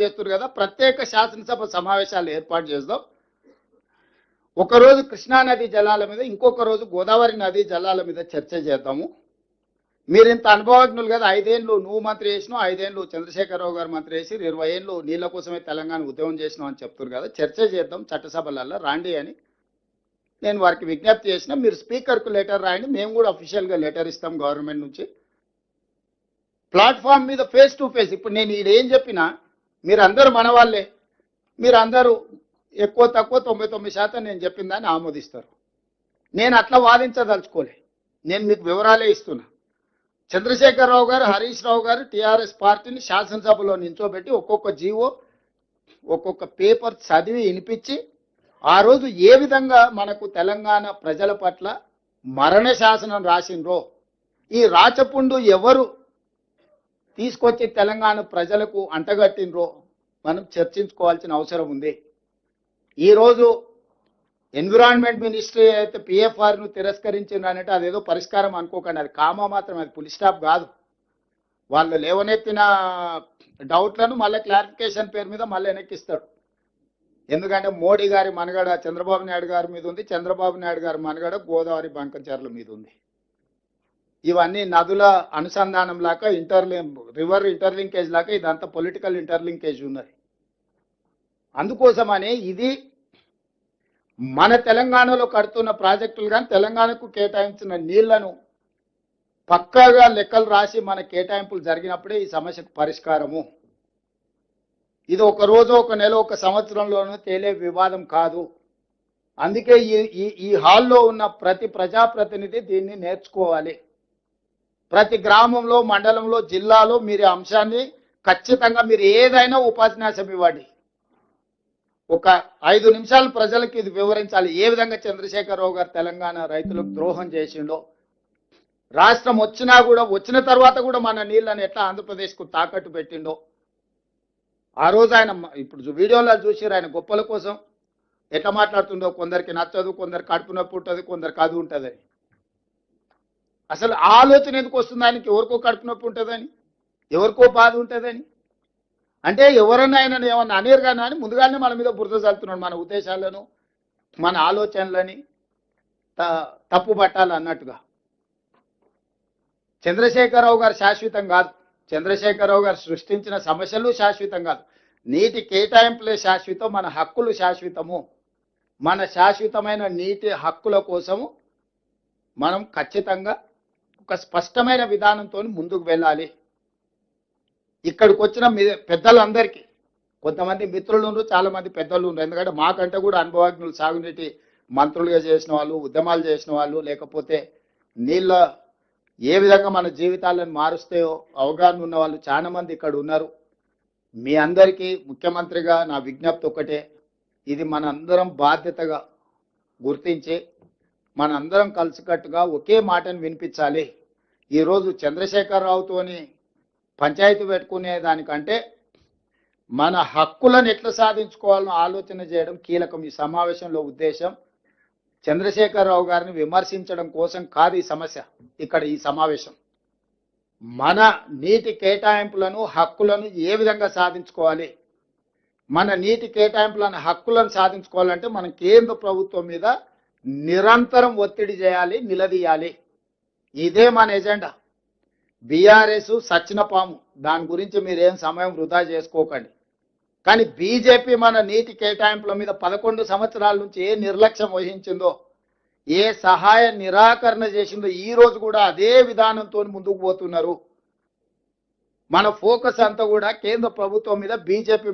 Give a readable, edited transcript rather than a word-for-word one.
చేస్తున్నారు కదా, ప్రత్యేక శాసనసభ సమావేశాలు ఏర్పాటు చేద్దాం. ఒకరోజు కృష్ణానది జలాల మీద, ఇంకొక రోజు గోదావరి నది జలాల మీద చర్చ చేద్దాము. మీరు ఇంత అనుభవజ్ఞులు కదా, 5 ఏళ్ళు నువ్వు మంత్రి చేసినావు, 5 ఏళ్ళు చంద్రశేఖరరావు గారు మంత్రి చేసి 20 ఏళ్ళు నీళ్ళ కోసమే తెలంగాణ ఉద్యమం చేసినావు అని చెప్తున్నారు కదా, చర్చ చేద్దాం చట్టసభలలో రాండి అని నేను వారికి విజ్ఞప్తి చేసిన. మీరు స్పీకర్కు లెటర్ రాయండి, మేము కూడా అఫీషియల్గా లెటర్ ఇస్తాం గవర్నమెంట్ నుంచి. ప్లాట్ఫామ్ మీద ఫేస్ టు ఫేస్, ఇప్పుడు నేను ఏం చెప్పినా మీరు అందరూ మన వాళ్ళే, మీరు అందరూ ఎక్కువ తక్కువ 99% నేను చెప్పిన దాన్ని ఆమోదిస్తారు. నేను అట్లా వాదించదలుచుకోలే, నేను మీకు వివరాలే ఇస్తున్నా. చంద్రశేఖరరావు గారు, హరీష్ రావు గారు టీఆర్ఎస్ పార్టీని శాసనసభలో నించోబెట్టి ఒక్కొక్క జీవో ఒక్కొక్క పేపర్ చదివి వినిపించి ఆ రోజు ఏ విధంగా మనకు తెలంగాణ ప్రజల పట్ల మరణ శాసనం రాసిండ్రో, ఈ రాచపుండు ఎవరు తీసుకొచ్చి తెలంగాణ ప్రజలకు అంటగట్టినరో మనం చర్చించుకోవాల్సిన అవసరం ఉంది. ఈరోజు ఎన్విరాన్మెంట్ మినిస్ట్రీ అయితే పిఎఫ్ఆర్ను తిరస్కరించిండ్రనంటే అదేదో పరిష్కారం అనుకోకండి, అది కామా మాత్రం, అది ఫుల్ స్టాప్ కాదు. వాళ్ళు లేవనెత్తిన డౌట్లను మళ్ళీ క్లారిఫికేషన్ పేరు మీద మళ్ళీ వెనక్కిస్తాడు. ఎందుకంటే మోడీ గారి మనగడ చంద్రబాబు నాయుడు గారి మీద ఉంది, చంద్రబాబు నాయుడు గారి మనగడ గోదావరి బంకంచర్ల మీద ఉంది. ఇవన్నీ నదుల అనుసంధానం లాగా రివర్ ఇంటర్లింకేజ్ లాగా ఇదంతా పొలిటికల్ ఇంటర్లింకేజ్ ఉన్నది. అందుకోసమనే ఇది మన తెలంగాణలో కడుతున్న ప్రాజెక్టులు కానీ తెలంగాణకు కేటాయించిన నీళ్లను పక్కాగా లెక్కలు రాసి మన కేటాయింపులు జరిగినప్పుడే ఈ సమస్యకు పరిష్కారము. ఇది ఒక రోజు, ఒక నెల, ఒక సంవత్సరంలోనూ తేలే వివాదం కాదు. అందుకే ఈ హాల్లో ఉన్న ప్రతి ప్రజాప్రతినిధి దీన్ని నేర్చుకోవాలి. ప్రతి గ్రామంలో, మండలంలో, జిల్లాలో మీరు అంశాన్ని ఖచ్చితంగా మీరు ఏదైనా ఉపన్యాసం ఇవ్వండి. ఒక 5 నిమిషాలు ప్రజలకు ఇది వివరించాలి, ఏ విధంగా చంద్రశేఖరరావు గారు తెలంగాణ రైతులకు ద్రోహం చేసిండో, రాష్ట్రం వచ్చిన తర్వాత కూడా మన నీళ్ళని ఎట్లా ఆంధ్రప్రదేశ్కు తాకట్టు పెట్టిండో. ఆ రోజు ఆయన, ఇప్పుడు వీడియోలో చూసిరు, ఆయన గొప్పల కోసం ఎట్లా మాట్లాడుతుండో, కొందరికి నచ్చదు, కొందరు కడుపు నొప్పి ఉంటుంది, కొందరికి అది ఉంటుందని. అసలు ఆలోచన ఎందుకు వస్తుంది ఆయనకి? ఎవరికో కడుపు నొప్పి ఉంటుందని, ఎవరికో బాధ ఉంటుందని. అంటే ఎవరన్నా ఆయన ఏమన్నా అనేరు కానీ అని ముందుగానే మన మీద బురద చల్లుతున్నాడు, మన ఉద్దేశాలను, మన ఆలోచనలని తప్పు పట్టాలన్నట్టుగా. చంద్రశేఖరరావు గారు శాశ్వతం కాదు, చంద్రశేఖరరావు గారు సృష్టించిన సమస్యలు శాశ్వతం కాదు. నీటి కేటాయింపులే శాశ్వతం, మన హక్కులు శాశ్వతము. మన శాశ్వతమైన నీటి హక్కుల కోసము మనం ఖచ్చితంగా ఒక స్పష్టమైన విధానంతో ముందుకు వెళ్ళాలి. ఇక్కడికి వచ్చిన పెద్దలందరికీ, కొంతమంది మిత్రులు ఉన్నారు, చాలా మంది పెద్దలు ఉన్నారు. ఎందుకంటే మాకంటే కూడా అనుభవజ్ఞులు, సాగునీటి మంత్రులుగా చేసిన వాళ్ళు, ఉద్యమాలు చేసిన వాళ్ళు, లేకపోతే నీళ్ళ ఏ విధంగా మన జీవితాలను మారుస్తాయో అవగాహన ఉన్న వాళ్ళు చాలా మంది ఇక్కడ ఉన్నారు. మీ అందరికీ ముఖ్యమంత్రిగా నా విజ్ఞప్తి ఒకటే, ఇది మన అందరం బాధ్యతగా గుర్తించి మనందరం కలిసికట్టుగా ఒకే మాటను వినిపించాలి. ఈరోజు చంద్రశేఖరరావుతోని పంచాయతీ పెట్టుకునే దానికంటే మన హక్కులను ఎట్లా సాధించుకోవాలని ఆలోచన చేయడం కీలకం. ఈ సమావేశంలో ఉద్దేశం చంద్రశేఖరరావు గారిని విమర్శించడం కోసం కాదు ఈ సమస్య. ఇక్కడ ఈ సమావేశం మన నీటి కేటాయింపులను, హక్కులను ఏ విధంగా సాధించుకోవాలి, మన నీటి కేటాయింపులను, హక్కులను సాధించుకోవాలంటే మనం కేంద్ర ప్రభుత్వం మీద నిరంతరం ఒత్తిడి చేయాలి, నిలదీయాలి. ఇదే మన ఎజెండా. బీఆర్ఎస్ సచ్చిన పాము, దాని గురించి మీరేం సమయం వృధా చేసుకోకండి. కానీ బీజేపీ మన నీటి కేటాయింపుల మీద 11 సంవత్సరాల నుంచి ఏ నిర్లక్ష్యం వహించిందో, ఏ సహాయ నిరాకరణ చేసిందో, ఈ రోజు కూడా అదే విధానంతో ముందుకు పోతున్నారు. మన ఫోకస్ అంతా కూడా కేంద్ర ప్రభుత్వం మీద, బీజేపీ